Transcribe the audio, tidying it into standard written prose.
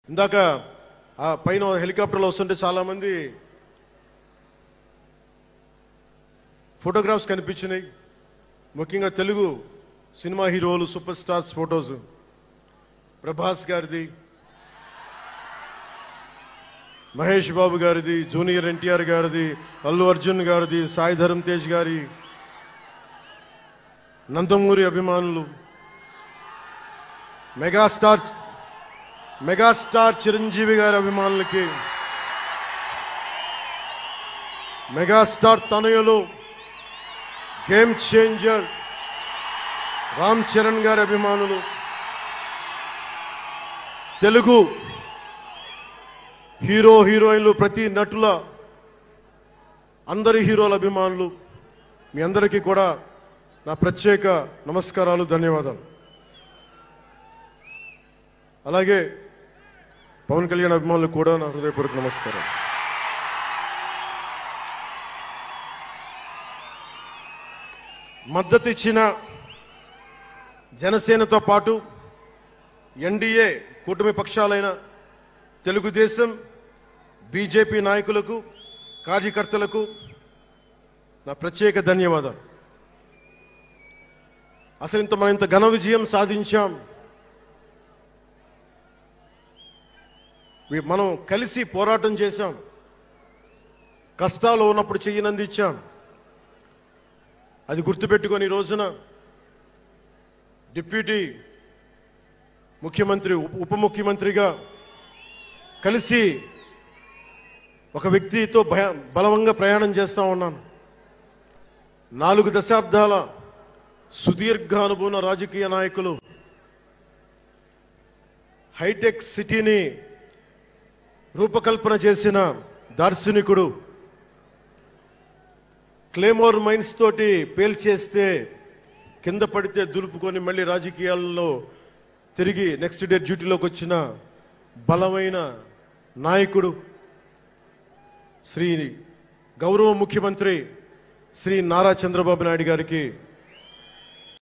ఇందాక ఆ పైన హెలికాప్టర్లో వస్తుంటే చాలా మంది ఫోటోగ్రాఫ్స్ కనిపించినాయి. ముఖ్యంగా తెలుగు సినిమా హీరోలు సూపర్ స్టార్స్ ఫోటోస్, ప్రభాస్ గారిది, మహేష్ బాబు గారిది, జూనియర్ ఎన్టీఆర్ గారిది, అల్లు అర్జున్ గారిది, సాయి ధరమ్ తేజ్ గారి, నందమూరి అభిమానులు, మెగాస్టార్ చిరంజీవి గారి అభిమానులకి, మెగాస్టార్ తనయులు గేమ్ చేంజర్ రామ్ చరణ్ గారి అభిమానులు, తెలుగు హీరో హీరోయిన్లు, ప్రతి నటుల అందరి హీరోల అభిమానులు, మీ అందరికీ కూడా నా ప్రత్యేక నమస్కారాలు, ధన్యవాదాలు. అలాగే పవన్ కళ్యాణ్ అభిమానులకు కూడా నా హృదయపూర్వక నమస్కారం. మద్దతు ఇచ్చిన జనసేనతో పాటు ఎన్డీఏ కూటమి పక్షాలైన తెలుగుదేశం, బీజేపీ నాయకులకు, కార్యకర్తలకు నా ప్రత్యేక ధన్యవాదాలు. అసలు మనం ఇంత ఘన విజయం సాధించాం. మనం కలిసి పోరాటం చేశాం, కష్టాలు ఉన్నప్పుడు చెయ్యినందించాం. అది గుర్తుపెట్టుకొని ఈ రోజున డిప్యూటీ ముఖ్యమంత్రి, ఉప ముఖ్యమంత్రిగా కలిసి ఒక వ్యక్తితో బలంగా ప్రయాణం చేస్తా ఉన్నాను. 4 దశాబ్దాల సుదీర్ఘ అనుభవం రాజకీయ నాయకులు, హైటెక్ సిటీని రూపకల్పన చేసిన దార్శనికుడు, క్లేమోర్ మైన్స్ తోటి పేల్చేస్తే కింద పడితే దులుపుకొని మళ్ళీ రాజకీయాల్లో తిరిగి నెక్స్ట్ డే డ్యూటీలోకి వచ్చిన బలమైన నాయకుడు, శ్రీ గౌరవ ముఖ్యమంత్రి శ్రీ నారా చంద్రబాబు నాయుడు గారికి